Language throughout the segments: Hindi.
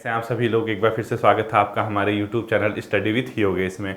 से आप सभी लोग एक बार फिर से स्वागत था आपका हमारे YouTube channel study with Yogesh में।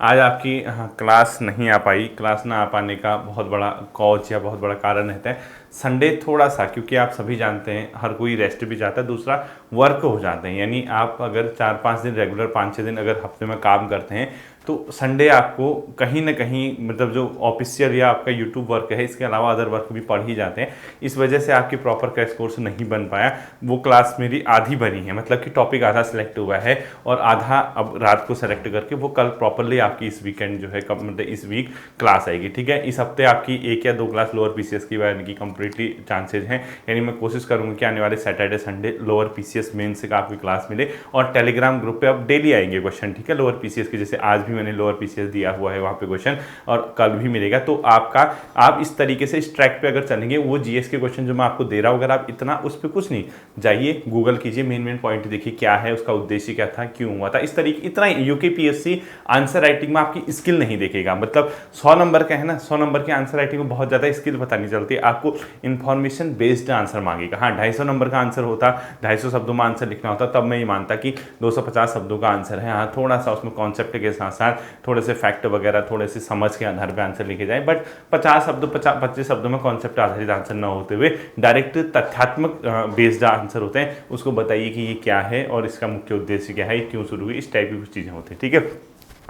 आज आपकी क्लास नहीं आ पाई। क्लास ना आ पाने का बहुत बड़ा कॉज या बहुत बड़ा कारण रहता है संडे थोड़ा सा, क्योंकि आप सभी जानते हैं हर कोई रेस्ट भी चाहता है, दूसरा वर्क हो जाते हैं। यानी आप अगर 4-5 दिन रेगुलर 5-6 दिन अगर हफ्ते में काम करते हैं तो संडे आपको कहीं ना कहीं मतलब जो ऑफिशियल या आपका यूट्यूब वर्क है इसके अलावा अदर वर्क भी पढ़ ही जाते हैं। इस वजह से आपकी प्रॉपर क्रैश कोर्स नहीं बन पाया। वो क्लास मेरी आधी बनी है, मतलब कि टॉपिक आधा सेलेक्ट हुआ है और आधा अब रात को सेलेक्ट करके वो कल प्रॉपरली आपकी इस वीकेंड जो है मतलब इस वीक क्लास आएगी। ठीक है, इस हफ्ते आपकी 1 या 2 क्लास लोअर पीसीएस की यानी कि कंप्लीटली चांसेज हैं। यानी मैं कोशिश करूँगा कि आने वाले Saturday Sunday lower PCS main से आपकी क्लास मिले और टेलीग्राम ग्रुप पे अब डेली आएंगे क्वेश्चन। ठीक है, लोअर पीसीएस के जैसे आज भी मैंने लोअर पीसीएस दिया हुआ है वहाँ पे क्वेश्चन और कल भी मिलेगा। तो आप इस तरीके से इस ट्रैक पे अगर चलेंगे, वो जीएस के क्वेश्चन जो मैं आपको दे रहा हूँ अगर आप इतना उस पर कुछ नहीं जाइए, गूगल कीजिए, मेन पॉइंट देखिए क्या है, उसका उद्देश्य क्या था, क्यों हुआ था, इस तरीके इतना यूकेपीएससी आंसर राइटिंग में आपकी स्किल नहीं देखेगा। मतलब 100 नंबर का है ना, 100 नंबर के आंसर राइटिंग में बहुत ज़्यादा स्किल पता नहीं चलती, आपको इन्फॉर्मेशन बेस्ड आंसर मांगेगा। हाँ, 250 नंबर का आंसर होता, 250 शब्दों में आंसर लिखना होता, तब मैं ये मानता कि 250 शब्दों का आंसर है। हाँ, थोड़ा सा उसमें कॉन्सेप्ट के साथ साथ थोड़े से फैक्ट वगैरह थोड़े से समझ के आधार पर आंसर लिखे जाए, बट 25 शब्दों में कॉन्सेप्ट आधारित आंसर न होते हुए डायरेक्ट तथ्यात्मक बेस्ड आंसर होते हैं। उसको बताइए कि ये क्या है और इसका मुख्य उद्देश्य क्या है, क्यों शुरू हुई, इस टाइप की कुछ चीज़ें होती हैं। ठीक है,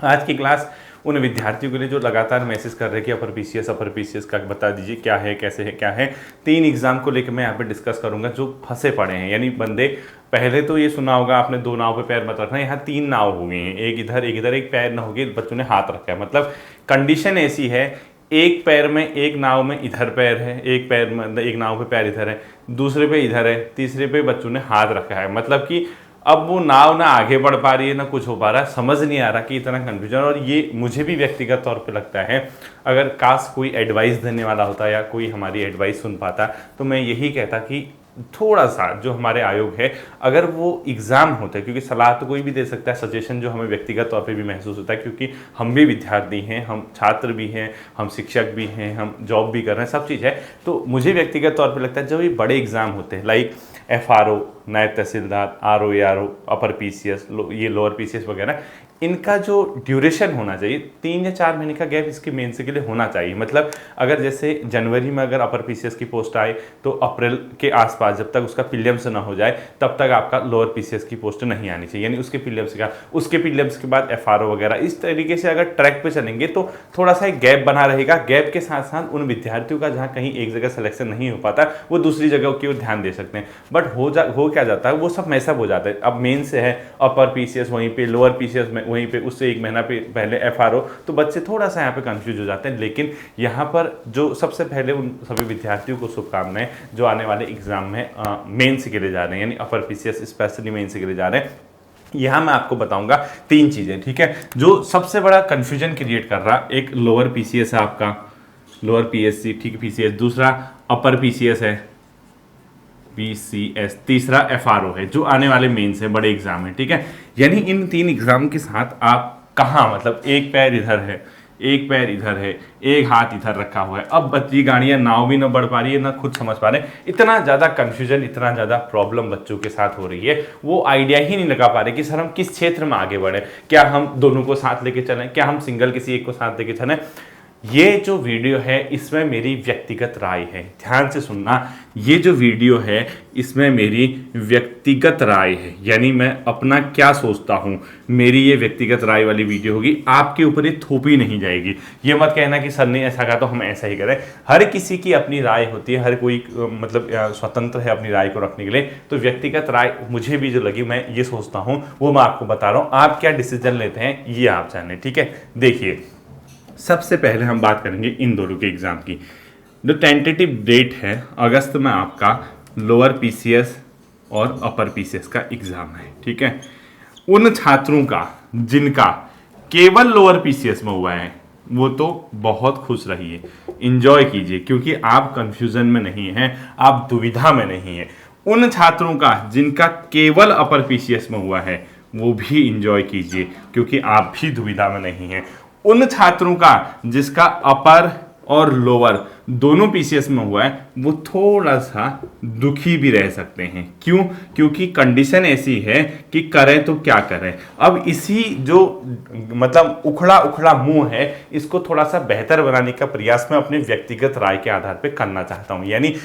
आज की क्लास उन विद्यार्थियों के लिए जो लगातार मैसेज कर रहे हैं कि अपर पीसीएस का बता दीजिए क्या है, कैसे है, क्या है। 3 एग्जाम को लेकर मैं यहाँ पे डिस्कस करूंगा जो फंसे पड़े हैं। यानी बंदे पहले तो ये सुना होगा आपने 2 नाव पे पैर मत रखना, यहाँ 3 नाव हो गई हैं, एक इधर एक पैर ना हो गई, बच्चों ने हाथ रखा है। मतलब कंडीशन ऐसी है, एक पैर में एक नाव में इधर पैर है, एक पैर में एक नाव पे पैर इधर है, दूसरे पे इधर है, तीसरे पे बच्चों ने हाथ रखा है। मतलब कि अब वो नाव ना आगे बढ़ पा रही है ना कुछ हो पा रहा है, समझ नहीं आ रहा कि इतना कन्फ्यूजन। और ये मुझे भी व्यक्तिगत तौर पे लगता है, अगर काश कोई एडवाइस देने वाला होता या कोई हमारी एडवाइस सुन पाता तो मैं यही कहता कि थोड़ा सा जो हमारे आयोग है अगर वो एग्ज़ाम होते, क्योंकि सलाह तो कोई भी दे सकता है, सजेशन जो हमें व्यक्तिगत तौर पे भी महसूस होता है, क्योंकि हम भी विद्यार्थी हैं, हम छात्र भी हैं, हम शिक्षक भी हैं, हम जॉब भी कर रहे हैं, सब चीज़ है। तो मुझे व्यक्तिगत तौर पे लगता है जब ये बड़े एग्ज़ाम होते हैं लाइक एफआरओ, नायब तहसीलदार, आरओ एआरओ, अपर पीसीएस, ये लोअर पीसीएस वगैरह, इनका जो ड्यूरेशन होना चाहिए 3 या 4 महीने का गैप इसके मेंस के लिए होना चाहिए। मतलब अगर जैसे जनवरी में अगर अपर पीसीएस की पोस्ट आए तो अप्रैल के आसपास जब तक उसका प्रीलिम्स ना हो जाए तब तक आपका लोअर पीसीएस की पोस्ट नहीं आनी चाहिए। यानी उसके प्रीलिम्स के बाद एफआरओ वगैरह, इस तरीके से अगर ट्रैक पे चलेंगे तो थोड़ा सा एक गैप बना रहेगा। गैप के साथ साथ उन विद्यार्थियों का जहाँ कहीं एक जगह सिलेक्शन नहीं हो पाता वो दूसरी जगह की ओर ध्यान दे सकते हैं। बट हो क्या जाता है, वो सब मैसअप हो जाता है। अब मेन से है अपर पीसीएस, वहीं पे लोअर पीसीएस में वहीं पे उससे 1 महीना पहले एफआरओ, तो बच्चे थोड़ा सा यहाँ पे कंफ्यूज हो जाते हैं। लेकिन यहाँ पर जो सबसे पहले उन सभी विद्यार्थियों को शुभकामनाएं जो आने वाले एग्जाम में मेंस के लिए जा रहे हैं, यानी अपर पीसीएस स्पेशली मेंस के लिए जा रहे हैं। यहाँ मैं आपको बताऊंगा 3 चीज़ें, ठीक है, जो सबसे बड़ा कंफ्यूजन क्रिएट कर रहा। एक लोअर पीसीएस है आपका, लोअर पीएससी, ठीक है, पीसीएस, दूसरा अपर पीसीएस है पीसीएस, तीसरा एफआरओ है जो आने वाले मेंस है, बड़े एग्जाम है। ठीक है, यानी इन 3 एग्जाम के साथ आप कहाँ, मतलब एक पैर इधर है, एक पैर इधर है, एक हाथ इधर रखा हुआ है। अब बच्ची गाड़ियाँ नाव भी ना बढ़ पा रही है ना खुद समझ पा रहे हैं। इतना ज़्यादा कन्फ्यूजन, इतना ज़्यादा प्रॉब्लम बच्चों के साथ हो रही है, वो आइडिया ही नहीं लगा पा रहे कि सर हम किस क्षेत्र में आगे बढ़े, क्या हम दोनों को साथ लेके चलें, क्या हम सिंगल किसी एक को साथ लेके चलें। ये जो वीडियो है इसमें मेरी व्यक्तिगत राय है, ध्यान से सुनना। ये जो वीडियो है इसमें मेरी व्यक्तिगत राय है, यानी मैं अपना क्या सोचता हूँ, मेरी ये व्यक्तिगत राय वाली वीडियो होगी, आपके ऊपर ये थोपी नहीं जाएगी। ये मत कहना कि सर ने ऐसा कहा तो हम ऐसा ही करें। हर किसी की अपनी राय होती है, हर कोई मतलब स्वतंत्र है अपनी राय को रखने के लिए। तो व्यक्तिगत राय मुझे भी जो लगी, मैं ये सोचता हूँ वो मैं आपको बता रहा हूँ। आप क्या डिसीजन लेते हैं ये आप जाने। ठीक है, देखिए सबसे पहले हम बात करेंगे इन दोनों के एग्जाम की। जो टेंटेटिव डेट है अगस्त में आपका लोअर पीसीएस और अपर पीसीएस का एग्जाम है। ठीक है, उन छात्रों का जिनका केवल लोअर पीसीएस में हुआ है वो तो बहुत खुश रहिए, इंजॉय कीजिए, क्योंकि आप कंफ्यूजन में नहीं हैं, आप दुविधा में नहीं हैं। उन छात्रों का जिनका केवल अपर पीसीएस में हुआ है वो भी इंजॉय कीजिए, क्योंकि आप भी दुविधा में नहीं हैं। उन छात्रों का जिसका अपर और लोअर दोनों पीसीएस में हुआ है वो थोड़ा सा दुखी भी रह सकते हैं। क्यों? क्योंकि कंडीशन ऐसी है कि करें तो क्या करें। अब इसी जो मतलब उखड़ा उखड़ा मुंह है, इसको थोड़ा सा बेहतर बनाने का प्रयास मैं अपने व्यक्तिगत राय के आधार पर करना चाहता हूं। यानी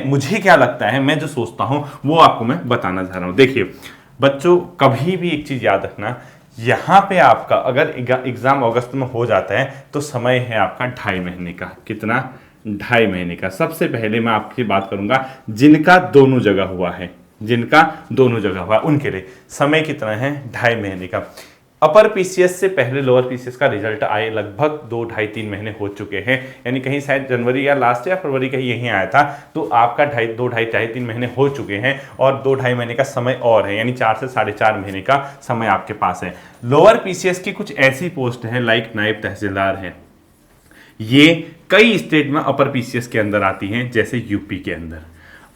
मुझे क्या लगता है, मैं जो सोचता हूं वो आपको मैं बताना चाह रहा हूं। देखिए बच्चों, कभी भी एक चीज याद रखना, यहां पे आपका अगर एग्जाम अगस्त में हो जाता है तो समय है आपका 2.5 महीने का। कितना? 2.5 महीने का। सबसे पहले मैं आपकी बात करूंगा जिनका दोनों जगह हुआ है, जिनका दोनों जगह हुआ है उनके लिए समय कितना है? 2.5 महीने का। अपर पीसीएस से पहले लोअर पीसीएस का रिजल्ट आए लगभग 2, 2.5, 3 महीने हो चुके हैं। यानी कहीं शायद जनवरी या लास्ट या फरवरी कहीं यहीं आया था, तो आपका 2, 2.5, 3 महीने हो चुके हैं और 2, 2.5 महीने का समय और है, यानी 4 से 4.5 महीने का समय आपके पास है। लोअर पीसीएस की कुछ ऐसी पोस्ट है लाइक नायब तहसीलदार है, ये कई स्टेट में अपर पीसीएस के अंदर आती हैं, जैसे यूपी के अंदर।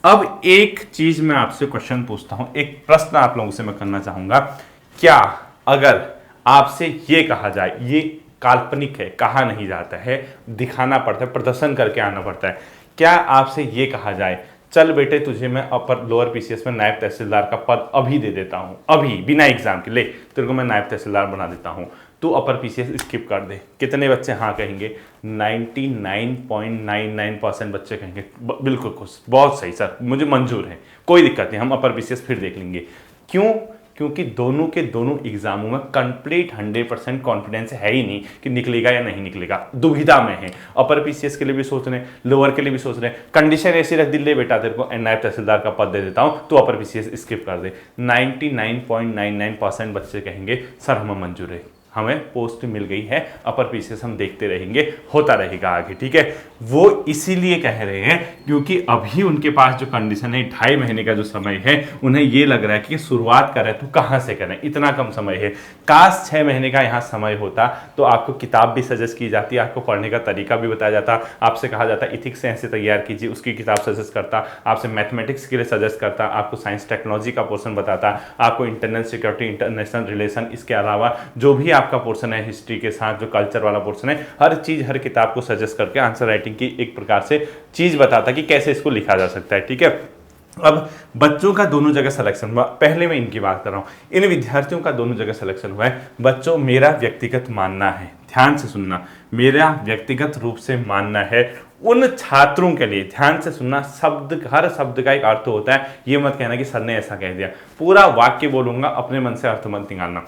अब एक चीज मैं आपसे क्वेश्चन पूछता हूं, एक प्रश्न आप लोगों से मैं करना चाहूंगा, क्या अगर आपसे ये कहा जाए, ये काल्पनिक है, कहा नहीं जाता है, दिखाना पड़ता है, प्रदर्शन करके आना पड़ता है, क्या आपसे ये कहा जाए चल बेटे तुझे मैं अपर लोअर पीसीएस में नायब तहसीलदार का पद अभी दे देता हूं, अभी बिना एग्जाम के, ले तेरे को मैं नायब तहसीलदार बना देता हूं, तू अपर पीसीएस स्किप कर दे। कितने बच्चे हाँ कहेंगे? 99.99% बच्चे कहेंगे बिल्कुल खुश, बहुत सही सर, मुझे मंजूर है, कोई दिक्कत नहीं, हम अपर पीसीएस फिर देख लेंगे। क्यों? क्योंकि दोनों के दोनों एग्जामों में कंप्लीट 100% कॉन्फिडेंस है ही नहीं कि निकलेगा या नहीं निकलेगा, दुविधा में है। अपर पीसीएस के लिए भी सोच रहे हैं, लोअर के लिए भी सोच रहे हैं, कंडीशन ऐसी रख दी, ले बेटा तेरे को नायब तहसीलदार का पद दे देता हूं, तो अपर पीसीएस स्किप कर दे। 99.99% बच्चे कहेंगे सर हमें मंजूर है, हमें पोस्ट मिल गई है, अपर पीसीएस हम देखते रहेंगे, होता रहेगा आगे, ठीक है। वो इसीलिए कह रहे हैं क्योंकि अभी उनके पास जो कंडीशन है 2.5 महीने का जो समय है, उन्हें ये लग रहा है कि शुरुआत करें तो कहां से करें, इतना कम समय है। काश 6 महीने का यहां समय होता तो आपको किताब भी सजेस्ट की जाती, आपको पढ़ने का तरीका भी बताया जाता, आपसे कहा जाता इथिक्स ऐसे तैयार कीजिए, उसकी किताब सजेस्ट करता, आपसे मैथमेटिक्स के लिए सजेस्ट करता, आपको साइंस टेक्नोलॉजी का पोर्शन बताता, आपको इंटरनल सिक्योरिटी, इंटरनेशनल रिलेशन, इसके अलावा जो भी आपका पोर्शन है हिस्ट्री के साथ, जो कल्चर वाला पोर्शन है, हर चीज हर किताब को सजेस्ट करके आंसर राइटिंग की एक प्रकार से चीज बताता कि कैसे इसको लिखा जा सकता है, ठीक है। अब बच्चों का दोनों जगह सिलेक्शन हुआ, पहले मैं इनकी बात कर रहा हूं, इन विद्यार्थियों का दोनों जगह सिलेक्शन हुआ है। बच्चों मेरा व्यक्तिगत मानना है, ध्यान से सुनना, मेरा व्यक्तिगत रूप से मानना है उन छात्रों के लिए, ध्यान से सुनना, शब्द हर शब्द का एक अर्थ होता है, ये मत कहना कि सर ने ऐसा कह दिया, पूरा वाक्य बोलूंगा, अपने मन से अर्थ मत निकालना।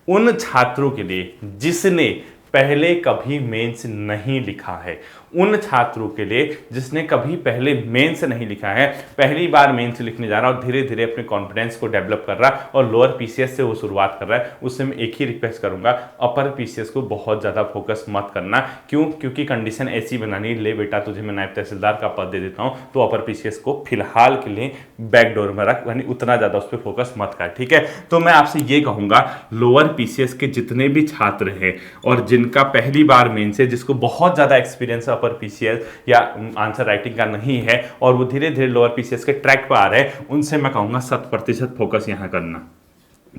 उन छात्रों के लिए जिसने पहले कभी मेंस नहीं लिखा है, उन छात्रों के लिए जिसने कभी पहले मेंस नहीं लिखा है, पहली बार मेंस लिखने जा रहा और धीरे धीरे अपने कॉन्फिडेंस को डेवलप कर रहा और लोअर पीसीएस से वो शुरुआत कर रहा है, उससे मैं एक ही रिक्वेस्ट करूंगा, अपर पीसीएस को बहुत ज़्यादा फोकस मत करना। क्यों? क्योंकि कंडीशन ऐसी बनानी, ले बेटा तुझे मैं नायब तहसीलदार का पद दे देता हूँ, तो अपर पीसीएस को फिलहाल के लिए बैकडोर में रख, यानी उतना ज़्यादा उस पर फोकस मत कर, ठीक है। तो मैं आपसे ये कहूँगा, लोअर पीसीएस के जितने भी छात्र हैं और जिनका पहली बार मेंस है, जिसको बहुत ज़्यादा एक्सपीरियंस अपर पीसीएस या आंसर राइटिंग का नहीं है और वो धीरे धीरे लोअर पीसीएस के ट्रैक पर आ रहे हैं, उनसे मैं कहूंगा 100% फोकस यहां करना।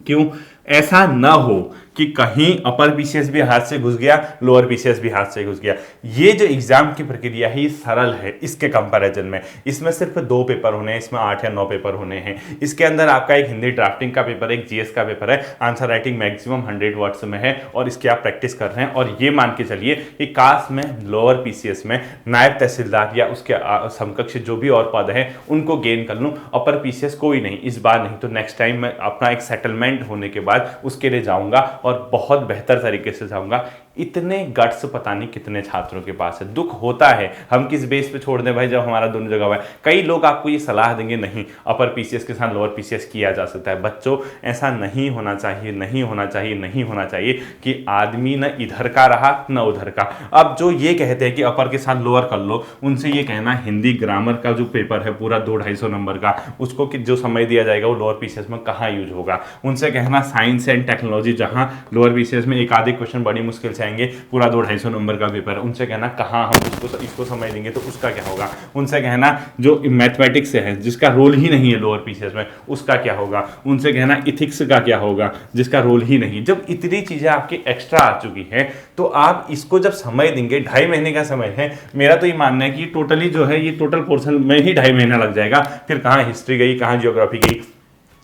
क्यों? ऐसा ना हो कि कहीं अपर पीसीएस भी हाथ से घुस गया, लोअर पीसीएस भी हाथ से घुस गया। ये जो एग्जाम की प्रक्रिया है ये सरल है इसके कंपैरिजन में, इसमें सिर्फ 2 पेपर होने हैं, इसमें 8 या 9 पेपर होने हैं। इसके अंदर आपका एक हिंदी ड्राफ्टिंग का पेपर है, एक जीएस का पेपर है, आंसर राइटिंग मैक्सिमम 100 वर्ड्स में है और इसकी आप प्रैक्टिस कर रहे हैं। और ये मान के चलिए कि काश में लोअर पीसीएस में नायब तहसीलदार या उसके समकक्ष जो भी और पद है उनको गेन कर लूँ, अपर पीसीएस कोई नहीं, इस बार नहीं तो नेक्स्ट टाइम मैं अपना एक सेटलमेंट होने के बाद उसके लिए जाऊंगा और बहुत बेहतर तरीके से जाऊंगा। इतने गट्स पता नहीं कितने छात्रों के पास है। दुख होता है, हम किस बेस पे छोड़ दें भाई जब हमारा दोनों जगह हुआ है। कई लोग आपको ये सलाह देंगे नहीं अपर पीसीएस के साथ लोअर पीसीएस किया जा सकता है। बच्चों ऐसा नहीं होना चाहिए, नहीं होना चाहिए, नहीं होना चाहिए कि आदमी न इधर का रहा न उधर का। अब जो ये कहते हैं कि अपर के साथ लोअर कर लो, उनसे ये कहना हिंदी ग्रामर का जो पेपर है पूरा 200-250 नंबर का, उसको कि जो समय दिया जाएगा वो लोअर पीसीएस में कहाँ यूज होगा। उनसे कहना साइंस एंड टेक्नोलॉजी जहाँ लोअर पीसीएस में एक आधे क्वेश्चन बड़ी मुश्किल से आएंगे, पूरा 200-250 नंबर का पेपर, उनसे कहना कहाँ हम इसको समझ लेंगे तो उसका क्या होगा। उनसे कहना जो मैथमेटिक्स से है जिसका रोल ही नहीं है लोअर पीसीएस में, उसका क्या होगा। उनसे कहना इथिक्स का क्या होगा जिसका रोल ही नहीं। जब इतनी चीज़ें आपकी एक्स्ट्रा आ चुकी हैं तो आप इसको जब समय देंगे, 2.5 महीने का समय है, मेरा तो ये मानना है कि टोटली जो है ये टोटल पोर्शन में ही 2.5 महीना लग जाएगा। फिर कहाँ हिस्ट्री गई, कहाँ जियोग्राफी गई।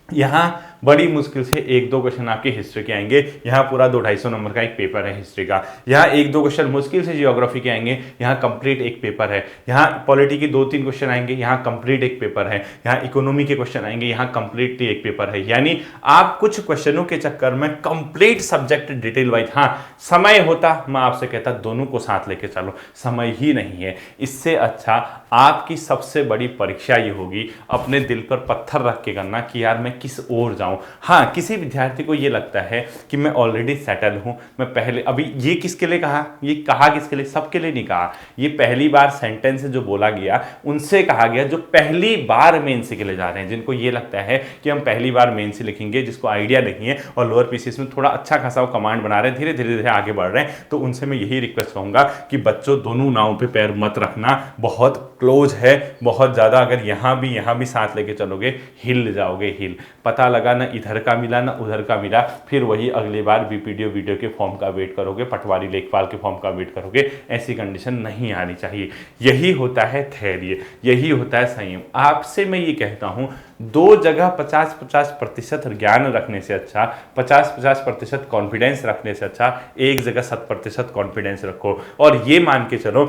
यहाँ बड़ी मुश्किल से 1-2 क्वेश्चन आपके हिस्ट्री के आएंगे, यहाँ पूरा 200-250 नंबर का एक पेपर है हिस्ट्री का। यहाँ 1-2 क्वेश्चन मुश्किल से जियोग्राफी के आएंगे, यहाँ कंप्लीट एक पेपर है। यहाँ पॉलिटी के 2-3 क्वेश्चन आएंगे, यहाँ कंप्लीट एक पेपर है। यहाँ इकोनॉमी के क्वेश्चन आएंगे, यहाँ कंप्लीट एक पेपर है। यानी आप कुछ क्वेश्चनों के चक्कर में कंप्लीट सब्जेक्ट डिटेल वाइज, हाँ समय होता मैं आपसे कहता दोनों को साथ लेके चलो, समय ही नहीं है। इससे अच्छा आपकी सबसे बड़ी परीक्षा ये होगी अपने दिल पर पत्थर रख के करना कि यार मैं किस ओर जाऊं। हाँ, किसी विद्यार्थी को ये लगता है कि मैं ऑलरेडी सेटल हूं, मैं पहले, अभी ये किसके लिए कहा, ये कहा किसके लिए, सबके लिए नहीं कहा। ये पहली बार सेंटेंस जो बोला गया उनसे कहा गया जो पहली बार मेंस के लिए जा रहे हैं, जिनको ये लगता है कि हम पहली बार मेंस लिखेंगे, जिसको आइडिया नहीं है और लोअर पीसीएस में थोड़ा अच्छा खासा वो कमांड बना रहे हैं, धीरे धीरे आगे बढ़ रहे हैं। तो उनसे मैं यही रिक्वेस्ट करूंगा कि बच्चों दोनों नाव पे पैर मत रखना, बहुत क्लोज है, बहुत ज़्यादा। अगर यहाँ भी साथ लेके चलोगे हिल जाओगे, हिल। पता लगा ना इधर का मिला ना उधर का मिला, फिर वही अगली बार बीपीडीओ वीडियो के फॉर्म का वेट करोगे, पटवारी लेखपाल के फॉर्म का वेट करोगे। ऐसी कंडीशन नहीं आनी चाहिए। यही होता है धैर्य, यही होता है संयम। आपसे मैं ये कहता हूँ 2 जगह 50-50% ज्ञान रखने से अच्छा, 50-50% कॉन्फिडेंस रखने से अच्छा, एक जगह 100% कॉन्फिडेंस रखो। और ये मान के चलो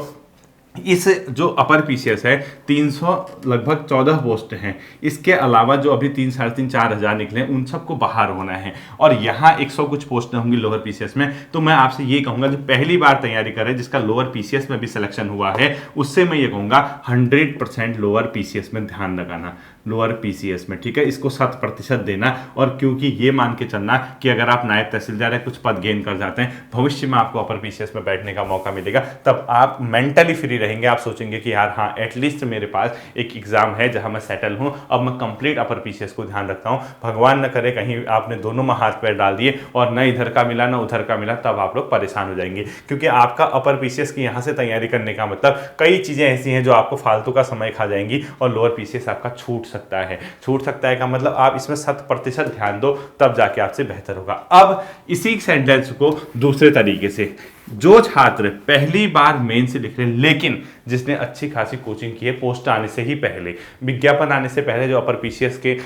इस जो अपर पीसीएस है 300 लगभग 14 पोस्ट हैं, इसके अलावा जो अभी 3-3.5-4 हज़ार निकले उन सबको बाहर होना है। और यहाँ 100 कुछ पोस्ट होंगी लोअर पीसीएस में। तो मैं आपसे ये कहूँगा जो पहली बार तैयारी करे, जिसका लोअर पीसीएस में भी सिलेक्शन हुआ है, उससे मैं ये कहूँगा 100% लोअर पीसीएस में ध्यान लगाना, लोअर पीसीएस में, ठीक है। इसको 100% देना। और क्योंकि ये मान के चलना कि अगर आप नायब तहसीलदार है, कुछ पद गेन कर जाते हैं, भविष्य में आपको अपर पीसीएस में बैठने का मौका मिलेगा, तब आप मेंटली फ्री रहेंगे। आप सोचेंगे कि यार हाँ एटलीस्ट मेरे पास एक एग्जाम है जहां मैं सेटल हूं, अब मैं कंप्लीट अपर पीसीएस को ध्यान रखता हूं। भगवान न करे कहीं आपने दोनों में हाथ पैर डाल दिए और न इधर का मिला न उधर का मिला, तब आप लोग परेशान हो जाएंगे। क्योंकि आपका अपर पीसीएस की यहां से तैयारी करने का मतलब कई चीजें ऐसी हैं जो आपको फालतू का समय खा जाएंगी और लोअर पीसीएस आपका छूट सकता है। छूट सकता है का मतलब आप इसमें 100% ध्यान दो, तब जाके आपसे बेहतर होगा। अब इसी सेंटेंस को दूसरे तरीके से, जो छात्र पहली बार मेन से लिख रहे हैं लेकिन जिसने अच्छी खासी कोचिंग की है, पोस्ट आने से ही पहले, विज्ञापन आने से पहले, जो अपर पीसीएस के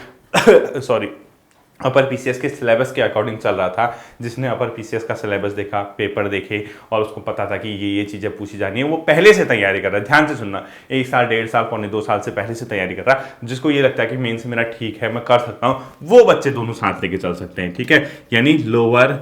अपर पीसीएस के सिलेबस के अकॉर्डिंग चल रहा था, जिसने अपर पीसीएस का सिलेबस देखा, पेपर देखे और उसको पता था कि ये चीज़ें पूछी जानी है, वो पहले से तैयारी कर रहा है। ध्यान से सुनना, 1 साल 1.5 साल 1.25 साल से पहले से तैयारी कर रहा है, जिसको ये लगता है कि मेन से मेरा ठीक है, मैं कर सकता हूँ, वो बच्चे दोनों साथ लेके चल सकते हैं, ठीक है। यानी lower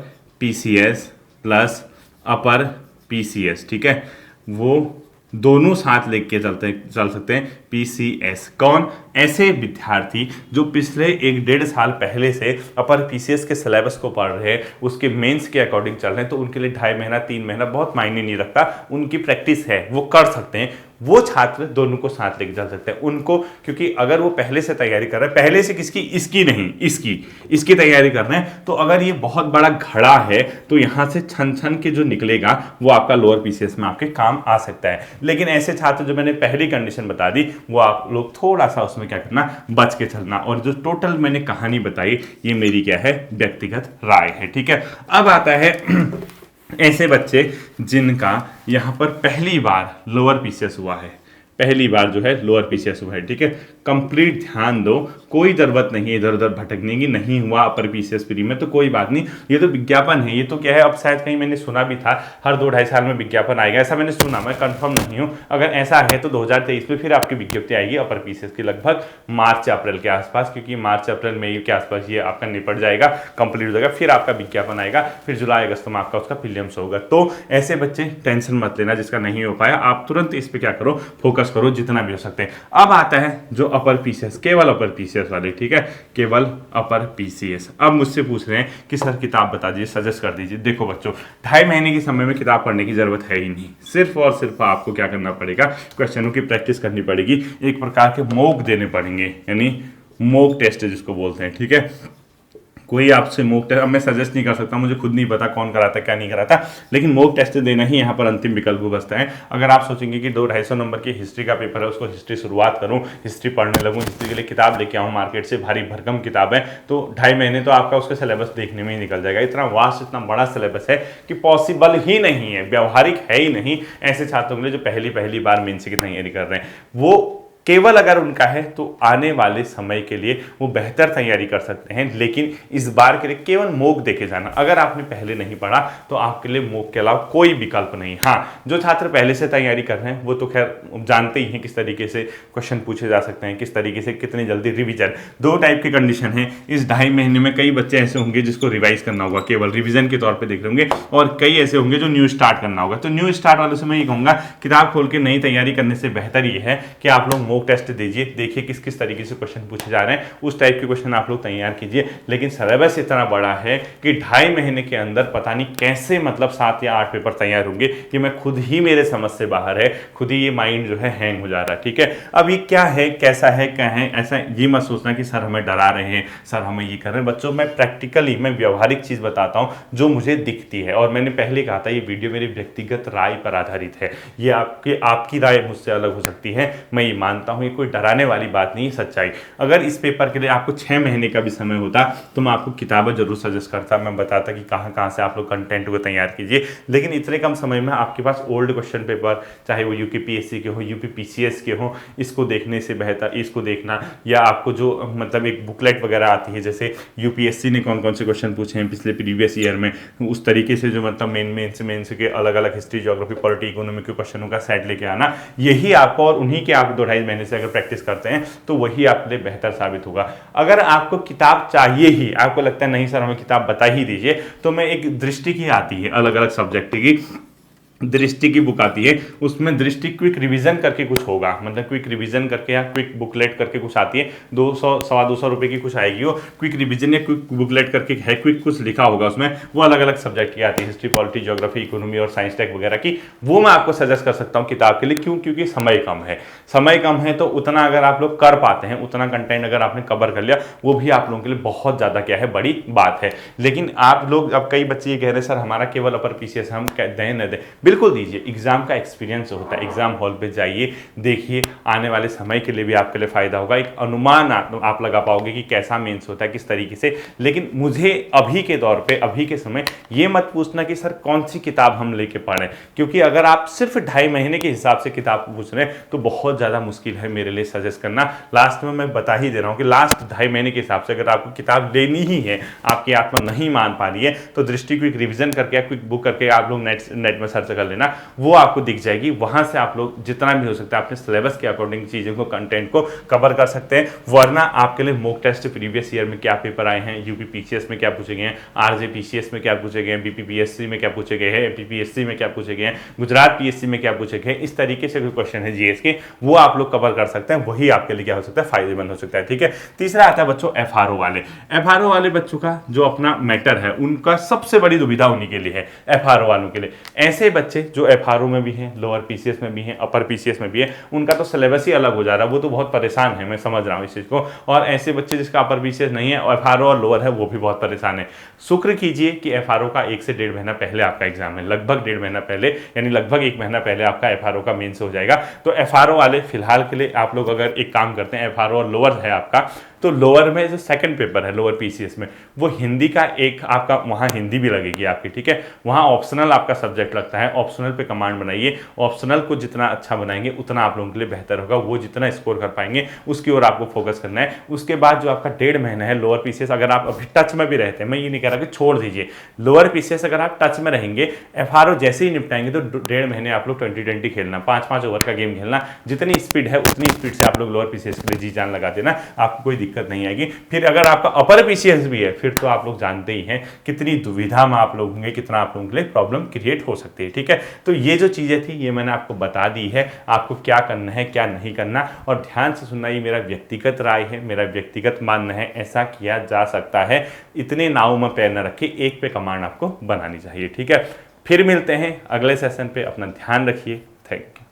PCS plus upper PCS, ठीक है, वो दोनों साथ लेके चल सकते हैं पीसीएस। कौन? ऐसे विद्यार्थी जो पिछले 1-1.5 साल पहले से अपर पीसीएस के सिलेबस को पढ़ रहे हैं, उसके मेंस के अकॉर्डिंग चल रहे हैं, तो उनके लिए 2.5 महीना 3 महीना बहुत मायने नहीं रखता, उनकी प्रैक्टिस है, वो कर सकते हैं। वो छात्र दोनों को साथ लेके चल सकते हैं उनको, क्योंकि अगर वो पहले से तैयारी कर रहे हैं, पहले से किसकी, इसकी नहीं, इसकी तैयारी कर रहे हैं, तो अगर ये बहुत बड़ा घड़ा है तो यहाँ से छन छन के जो निकलेगा वो आपका लोअर पीसीएस में आपके काम आ सकता है। लेकिन ऐसे छात्र जो मैंने पहली कंडीशन बता दी, वो आप लोग थोड़ा सा उसमें क्या करना, बच के चलना। और जो टोटल मैंने कहानी बताई, ये मेरी क्या है, व्यक्तिगत राय है, ठीक है। अब आता है ऐसे बच्चे जिनका यहाँ पर पहली बार लोअर पीसीएस हुआ है, पहली बार जो है लोअर पीसीएस हुआ है, ठीक है। कंप्लीट ध्यान दो, कोई जरूरत नहीं है इधर उधर भटकने की। नहीं हुआ अपर पीसीएस प्री में तो कोई बात नहीं, ये तो विज्ञापन है, ये तो क्या है, अब शायद कहीं मैंने सुना भी था हर 2-2.5 साल में विज्ञापन आएगा, ऐसा मैंने सुना, मैं कंफर्म नहीं हूँ। अगर ऐसा है तो 2023 में फिर आपकी विज्ञप्ति आएगी अपर पीसीएस की, लगभग मार्च अप्रैल के आसपास, क्योंकि मार्च अप्रैल मई के आसपास ये आपका निपट जाएगा, कंप्लीट हो जाएगा, फिर आपका विज्ञापन आएगा, फिर जुलाई अगस्त में आपका उसका प्रीलिम्स होगा। तो ऐसे बच्चे टेंशन मत लेना, जिसका नहीं हो पाया, आप तुरंत इस पर क्या करो, फोकस करो जितना भी हो सकते हैं। अब आता है जो अपर पीसीएस, केवल अपर पीसीएस वाले, ठीक है, केवल अपर पीसीएस। अब मुझसे पूछ रहे हैं कि सर किताब बता दीजिए, सजेस्ट कर दीजिए। देखो बच्चों, 2.5 महीने के समय में किताब पढ़ने की जरूरत है ही नहीं, सिर्फ और सिर्फ आपको क्या करना पड़ेगा, क्वेश्चनों की प्रैक्टिस करनी पड़ेगी, एक प्रकार के मॉक देने पड़ेंगे, यानी मॉक टेस्ट जिसको बोलते हैं, ठीक है। कोई आपसे मॉक टेस्ट, अब मैं सजेस्ट नहीं कर सकता, मुझे खुद नहीं पता कौन कराता क्या नहीं कराता, लेकिन मॉक टेस्ट देना ही यहाँ पर अंतिम विकल्प बचता है। अगर आप सोचेंगे कि 200-250 नंबर की हिस्ट्री का पेपर है, उसको हिस्ट्री शुरुआत करूँ, हिस्ट्री पढ़ने लगूँ, हिस्ट्री के लिए किताब लेके आऊँ मार्केट से, भारी भरकम किताब है, तो 2.5 महीने तो आपका उसका सिलेबस देखने में ही निकल जाएगा। इतना वास्ट, इतना बड़ा सिलेबस है कि पॉसिबल ही नहीं है, व्यवहारिक है ही नहीं ऐसे छात्रों के लिए जो पहली बार मेंस की तैयारी कर रहे हैं। वो केवल अगर उनका है तो आने वाले समय के लिए वो बेहतर तैयारी कर सकते हैं, लेकिन इस बार के लिए केवल मॉक देखे जाना। अगर आपने पहले नहीं पढ़ा तो आपके लिए मॉक के अलावा कोई विकल्प नहीं। हाँ, जो छात्र पहले से तैयारी कर रहे हैं वो तो खैर जानते ही हैं किस तरीके से क्वेश्चन पूछे जा सकते हैं, किस तरीके से कितनी जल्दी रिविजन। 2 टाइप की कंडीशन है। इस 2.5 महीने में कई बच्चे ऐसे होंगे जिसको रिवाइज करना होगा, केवल रिविजन के तौर पर देख रहे होंगे, और कई ऐसे होंगे जो न्यू स्टार्ट करना होगा। तो न्यू स्टार्ट वालों से मैं ये कहूँगा, किताब खोल के नई तैयारी करने से बेहतर ये है कि आप लोग मॉक टेस्ट दीजिए, देखिए किस किस तरीके से क्वेश्चन पूछे जा रहे हैं, उस टाइप के क्वेश्चन आप लोग तैयार कीजिए। लेकिन सिलेबस इतना बड़ा है कि 2.5 महीने के अंदर पता नहीं कैसे मतलब 7 या 8 पेपर तैयार होंगे, कि मैं खुद ही मेरे समझ से बाहर है, खुद ही ये माइंड जो है हैंग हो जा रहा है। ठीक है, अब ये क्या है, कैसा है, क्या है, ऐसा ये मत सोचना कि सर हमें डरा रहे हैं, सर हमें ये कर रहे हैं। बच्चों, मैं प्रैक्टिकली, मैं व्यवहारिक चीज बताता हूँ जो मुझे दिखती है, और मैंने पहले कहा था ये वीडियो मेरी व्यक्तिगत राय पर आधारित है। ये आपकी राय मुझसे अलग हो सकती है, मैं ये मानता हूँ, ये कोई डराने वाली बात नहीं, सच्चाई। अगर इस पेपर के लिए आपको 6 महीने का भी समय होता तो मैं आपको किताबें जरूर सजेस्ट करता, मैं बताता कि कहाँ से आप लोग कंटेंट को तैयार कीजिए। लेकिन इतने कम समय में आपके पास ओल्ड क्वेश्चन पेपर, चाहे वो यूपीपीएससी के हो, यूपीपीसीएस के हो, इसको देखने से बेहतर इसको देखना, या आपको जो मतलब एक बुकलेट वगैरह आती है, जैसे यूपीएससी ने कौन कौन से क्वेश्चन पूछे हैं पिछले प्रीवियस ईयर में, उस तरीके से जो मतलब मेंस के अलग अलग हिस्ट्री, ज्योग्राफी, पॉलिटी, इकोनॉमी के क्वेश्चनों का सेट लेके आना, यही आपको, और उन्हीं के आप 2-2.5 महीने से अगर प्रैक्टिस करते हैं तो वही आपके लिए बेहतर साबित होगा। अगर आपको किताब चाहिए ही, आपको लगता है नहीं सर हमें किताब बता ही दीजिए, तो मैं एक दृष्टि की आती है अलग अलग सब्जेक्ट की, दृष्टि की बुक आती है, उसमें दृष्टि क्विक रिवीजन करके कुछ होगा, मतलब क्विक रिवीजन करके या क्विक बुकलेट करके कुछ आती है, 200-225 रुपए की कुछ आएगी, वो क्विक रिवीजन या क्विक बुकलेट करके है, क्विक कुछ लिखा होगा उसमें, वो अलग अलग सब्जेक्ट की आती है, हिस्ट्री, पॉलिटी, ज्योग्राफी, इकोनॉमी और साइंस टेक वगैरह की। वो मैं आपको सजेस्ट कर सकता हूँ किताब के लिए। क्यों? क्योंकि समय कम है। समय कम है तो उतना अगर आप लोग कर पाते हैं, उतना कंटेंट अगर आपने कवर कर लिया, वो भी आप लोगों के लिए बहुत ज्यादा क्या है, बड़ी बात है। लेकिन आप लोग, अब कई बच्चे ये कह रहे हैं सर हमारा केवल अपर पीसीएस, हम दें न दें, बिल्कुल दीजिए। एग्जाम का एक्सपीरियंस होता है, एग्जाम हॉल पे जाइए, देखिए, आने वाले समय के लिए भी आपके लिए फायदा होगा, एक अनुमान आप लगा पाओगे कि कैसा मेंस होता है, किस तरीके से। लेकिन मुझे अभी के दौर पे, अभी के समय ये मत पूछना कि सर कौन सी किताब हम लेके पढ़ें, क्योंकि अगर आप सिर्फ 2.5 महीने के हिसाब से किताब पूछ रहे हैं तो बहुत ज्यादा मुश्किल है मेरे लिए सजेस्ट करना। लास्ट में मैं बता ही दे रहा हूं कि लास्ट 2.5 महीने के हिसाब से अगर आपको किताब लेनी ही है, आपकी आत्मा नहीं मान पा रही है, तो दृष्टि क्विक रिवीजन करके, क्विक बुक करके आप लोग नेट में सर्च कर लेना, वो आपको दिख जाएगी। वहां से आप लोग जितना भी हो सकता है अपने सिलेबस के अकॉर्डिंग चीजों को, कंटेंट को कवर कर सकते हैं। वरना आपके लिए मॉक टेस्ट प्रीवियस ईयर में क्या पेपर आए हैं, यूपीपीसीएस में क्या पूछे गए हैं, आरजेपीसीएस में क्या पूछे गए हैं, बीपीपीएससी में क्या पूछे गए हैं, एपीपीएससी में क्या पूछे गए हैं, गुजरात पीएससी में क्या पूछे गए हैं, इस तरीके से कोई क्वेश्चन है जीएस के, वो आप लोग कवर कर सकते हैं। वही आपके लिए क्या हो सकता है, फायदेमंद हो सकता है। ठीक है, तीसरा आता है बच्चों एफआरओ वाले। एफआरओ वाले बच्चों का जो अपना मैटर है, उनका सबसे बड़ी दुविधा उन्हीं के लिए है, एफआरओ वालों के लिए। ऐसे बच्चे जो एफआरओ में भी हैं, लोअर पीसीएस में भी हैं, अपर पीसीएस में भी है, उनका तो सिलेबस ही अलग हो जा रहा है, वो तो बहुत परेशान है, मैं समझ रहा हूँ इस चीज को। और ऐसे बच्चे जिसका अपर पीसीएस नहीं है, एफआरओ और लोअर है, वो भी बहुत परेशान है। शुक्र कीजिए कि एफआरओ का 1 से 1.5 महीना पहले आपका एग्जाम है, लगभग 1.5 महीना पहले, यानी लगभग 1 महीना पहले आपका एफआरओ का मेंस हो जाएगा। तो एफआरओ वाले फिलहाल के लिए आप लोग अगर एक काम करते हैं, एफआरओ और लोअर है आपका, तो लोअर में जो सेकंड पेपर है लोअर पीसीएस में, वो हिंदी का एक आपका, वहाँ हिंदी भी लगेगी आपकी। ठीक है, वहाँ ऑप्शनल आपका सब्जेक्ट लगता है, ऑप्शनल पे कमांड बनाइए। ऑप्शनल को जितना अच्छा बनाएंगे उतना आप लोगों के लिए बेहतर होगा, वो जितना स्कोर कर पाएंगे उसकी ओर आपको फोकस करना है। उसके बाद जो आपका 1.5 महीना है लोअर पीसीएस, अगर आप अभी टच में भी रहते हैं, मैं ये नहीं कह रहा कि छोड़ दीजिए, लोअर पीसीएस अगर आप टच में रहेंगे, एफआरओ जैसे ही निपटाएंगे तो 1.5 महीने आप लोग 20-20 खेलना, 5-5 ओवर का गेम खेलना, जितनी स्पीड है उतनी स्पीड से आप लोग लोअर पीसीएस के लिए जी जान लगा देना, आपको कोई दिक्कत नहीं आएगी। फिर अगर आपका अपर पीसीएस भी है, फिर तो आप लोग जानते ही हैं कितनी दुविधा में आप लोग होंगे, कितना आप लोगों के लिए प्रॉब्लम क्रिएट हो सकती है। ठीक है, तो ये जो चीजें थी ये मैंने आपको बता दी है, आपको क्या करना है क्या नहीं करना, और ध्यान से सुनना, ये मेरा व्यक्तिगत राय है, मेरा व्यक्तिगत मानना है, ऐसा किया जा सकता है। इतने नाव में पैर न रखिए, एक पे कमांड आपको बनानी चाहिए। ठीक है, फिर मिलते हैं अगले सेशन पे, अपना ध्यान रखिए, थैंक यू।